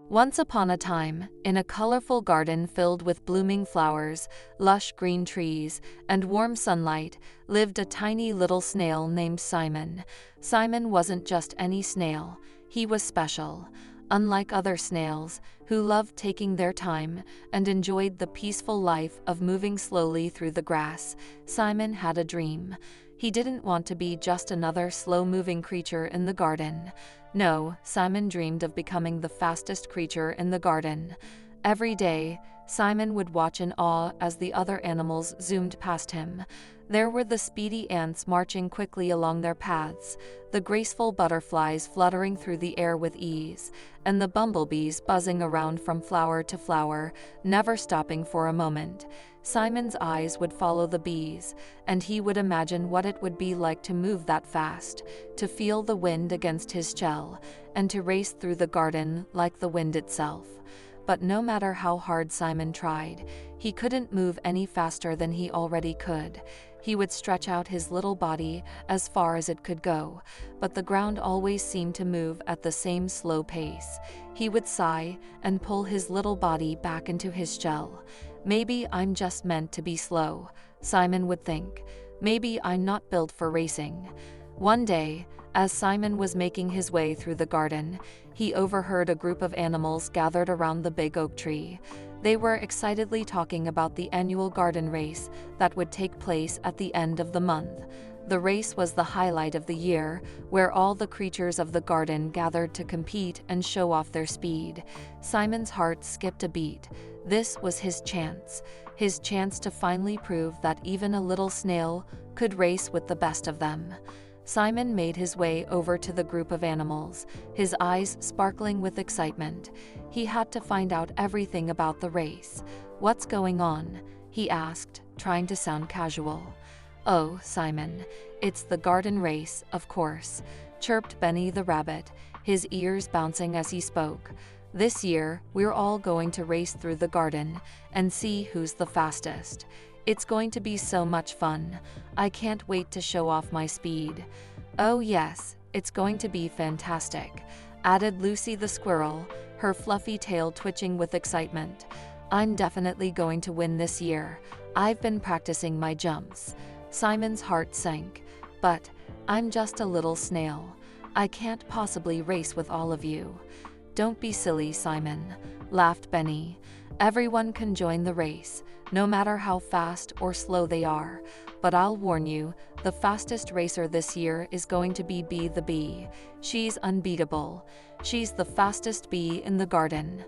Once upon a time, in a colorful garden filled with blooming flowers, lush green trees, and warm sunlight, lived a tiny little snail named Simon. Simon wasn't just any snail, he was special. Unlike other snails, who loved taking their time and enjoyed the peaceful life of moving slowly through the grass, Simon had a dream. He didn't want to be just another slow-moving creature in the garden. No, Simon dreamed of becoming the fastest creature in the garden. Every day, Simon would watch in awe as the other animals zoomed past him. There were the speedy ants marching quickly along their paths, the graceful butterflies fluttering through the air with ease, and the bumblebees buzzing around from flower to flower, never stopping for a moment. Simon's eyes would follow the bees, and he would imagine what it would be like to move that fast, to feel the wind against his shell, and to race through the garden like the wind itself. But no matter how hard Simon tried, he couldn't move any faster than he already could. He would stretch out his little body as far as it could go, but the ground always seemed to move at the same slow pace. He would sigh and pull his little body back into his shell. Maybe I'm just meant to be slow, Simon would think. Maybe I'm not built for racing. One day, as Simon was making his way through the garden, he overheard a group of animals gathered around the big oak tree. They were excitedly talking about the annual garden race that would take place at the end of the month. The race was the highlight of the year, where all the creatures of the garden gathered to compete and show off their speed. Simon's heart skipped a beat. This was his chance to finally prove that even a little snail could race with the best of them. Simon made his way over to the group of animals, his eyes sparkling with excitement. He had to find out everything about the race. "What's going on?" he asked, trying to sound casual. "Oh, Simon, it's the garden race, of course," chirped Benny the rabbit, his ears bouncing as he spoke. "This year, we're all going to race through the garden and see who's the fastest. It's going to be so much fun. I can't wait to show off my speed." "Oh yes, it's going to be fantastic," added Lucy the squirrel, her fluffy tail twitching with excitement. "I'm definitely going to win this year. I've been practicing my jumps." Simon's heart sank. "But I'm just a little snail. I can't possibly race with all of you." "Don't be silly, Simon," laughed Benny. "Everyone can join the race, no matter how fast or slow they are. But I'll warn you, the fastest racer this year is going to be Bee the bee. She's unbeatable. She's the fastest bee in the garden."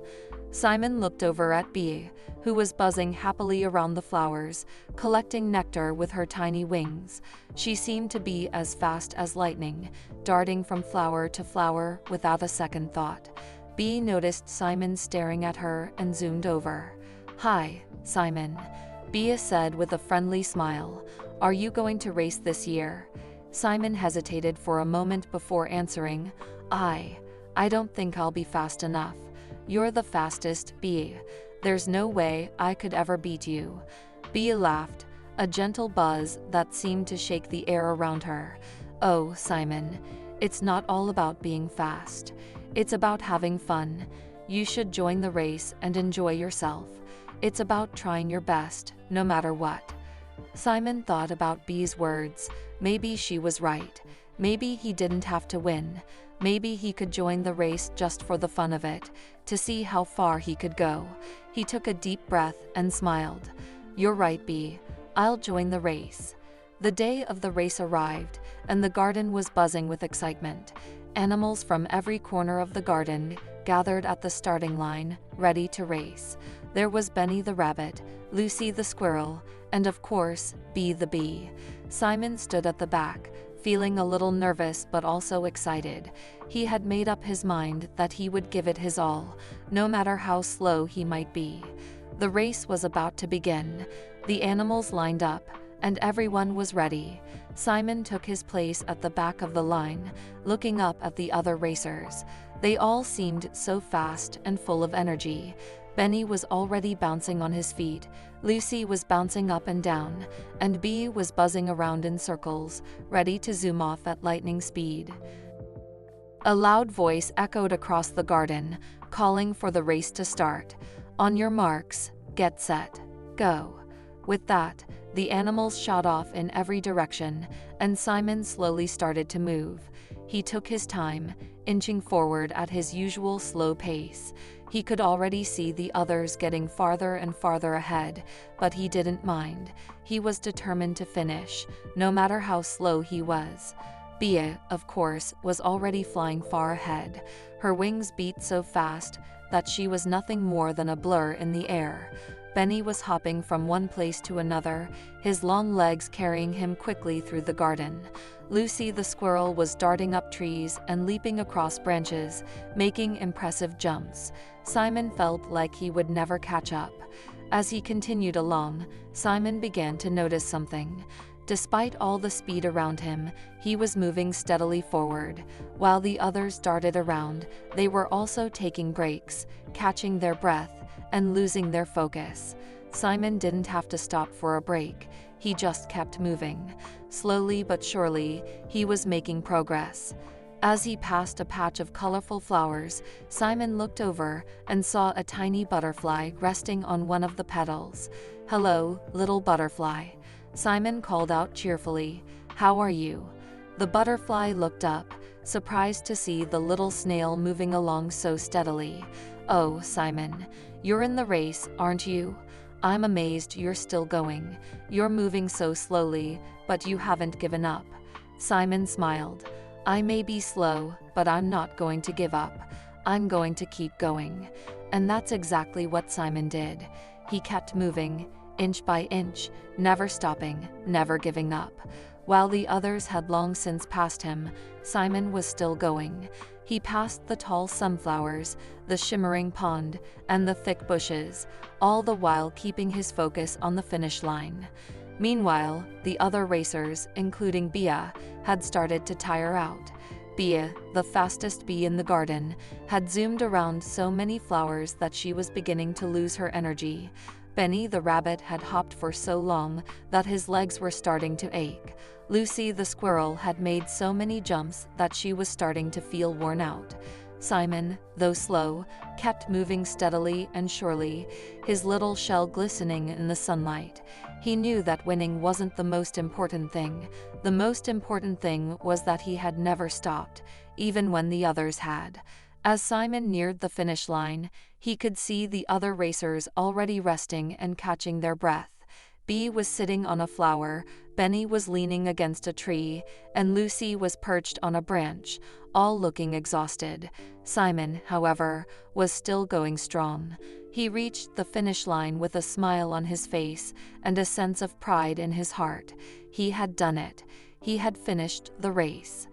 Simon looked over at Bee, who was buzzing happily around the flowers, collecting nectar with her tiny wings. She seemed to be as fast as lightning, darting from flower to flower without a second thought. Bee noticed Simon staring at her and zoomed over. "Hi, Simon," Bee said with a friendly smile. "Are you going to race this year?" Simon hesitated for a moment before answering. I don't think I'll be fast enough. You're the fastest, Bee. There's no way I could ever beat you." Bee laughed, a gentle buzz that seemed to shake the air around her. "Oh, Simon, it's not all about being fast. It's about having fun. You should join the race and enjoy yourself. It's about trying your best, no matter what." Simon thought about Bee's words. Maybe she was right. Maybe he didn't have to win. Maybe he could join the race just for the fun of it, to see how far he could go. He took a deep breath and smiled. "You're right, Bee. I'll join the race." The day of the race arrived, and the garden was buzzing with excitement. Animals from every corner of the garden gathered at the starting line, ready to race. There was Benny the rabbit, Lucy the squirrel, and of course, Bee the bee. Simon stood at the back, feeling a little nervous but also excited. He had made up his mind that he would give it his all, no matter how slow he might be. The race was about to begin. The animals lined up, and everyone was ready. Simon took his place at the back of the line, looking up at the other racers. They all seemed so fast and full of energy. Benny was already bouncing on his feet, Lucy was bouncing up and down, and Bee was buzzing around in circles, ready to zoom off at lightning speed. A loud voice echoed across the garden. calling for the race to start. On your marks, get set, go. With that, the animals shot off in every direction, and Simon slowly started to move. He took his time, inching forward at his usual slow pace. He could already see the others getting farther and farther ahead, but he didn't mind. He was determined to finish, no matter how slow he was. Bea, of course, was already flying far ahead. Her wings beat so fast that she was nothing more than a blur in the air. Benny was hopping from one place to another, his long legs carrying him quickly through the garden. Lucy the squirrel was darting up trees and leaping across branches, making impressive jumps. Simon felt like he would never catch up. As he continued along, Simon began to notice something. Despite all the speed around him, he was moving steadily forward. While the others darted around, they were also taking breaks, catching their breath, and losing their focus. Simon didn't have to stop for a break. He just kept moving. Slowly but surely, he was making progress. As he passed a patch of colorful flowers, Simon looked over and saw a tiny butterfly resting on one of the petals. "Hello, little butterfly," Simon called out cheerfully. "How are you?" The butterfly looked up, surprised to see the little snail moving along so steadily. "Oh, Simon, you're in the race, aren't you? I'm amazed you're still going. You're moving so slowly, but you haven't given up." Simon smiled. "I may be slow, but I'm not going to give up. I'm going to keep going." And that's exactly what Simon did. He kept moving, inch by inch, never stopping, never giving up. While the others had long since passed him, Simon was still going. He passed the tall sunflowers, the shimmering pond, and the thick bushes, all the while keeping his focus on the finish line. Meanwhile, the other racers, including Bea, had started to tire out. Bea, the fastest bee in the garden, had zoomed around so many flowers that she was beginning to lose her energy. Benny the rabbit had hopped for so long that his legs were starting to ache. Lucy the squirrel had made so many jumps that she was starting to feel worn out. Simon, though slow, kept moving steadily and surely, his little shell glistening in the sunlight. He knew that winning wasn't the most important thing. The most important thing was that he had never stopped, even when the others had. As Simon neared the finish line, he could see the other racers already resting and catching their breath. Bea was sitting on a flower, Benny was leaning against a tree, and Lucy was perched on a branch, all looking exhausted. Simon, however, was still going strong. He reached the finish line with a smile on his face and a sense of pride in his heart. He had done it. He had finished the race.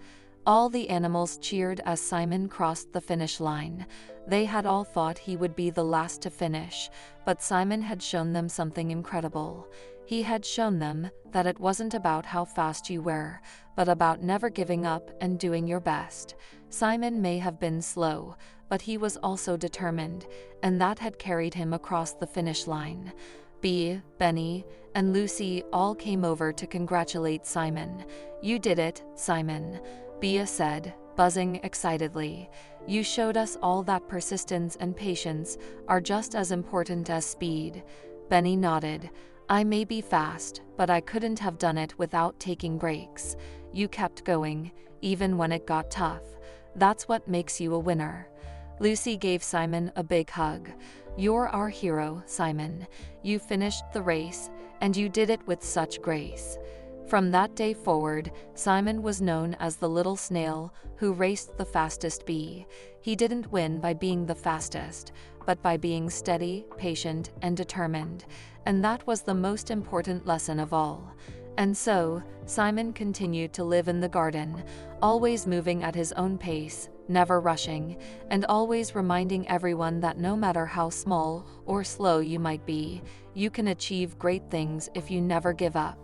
All the animals cheered as Simon crossed the finish line. They had all thought he would be the last to finish, but Simon had shown them something incredible. He had shown them that it wasn't about how fast you were, but about never giving up and doing your best. Simon may have been slow, but he was also determined, and that had carried him across the finish line. Bea, Benny, and Lucy all came over to congratulate Simon. "You did it, Simon," Bea said, buzzing excitedly. "You showed us all that persistence and patience are just as important as speed." Benny nodded. "I may be fast, but I couldn't have done it without taking breaks. You kept going, even when it got tough. That's what makes you a winner." Lucy gave Simon a big hug. "You're our hero, Simon. You finished the race, and you did it with such grace." From that day forward, Simon was known as the little snail who raced the fastest bee. He didn't win by being the fastest, but by being steady, patient, and determined. And that was the most important lesson of all. And so, Simon continued to live in the garden, always moving at his own pace, never rushing, and always reminding everyone that no matter how small or slow you might be, you can achieve great things if you never give up.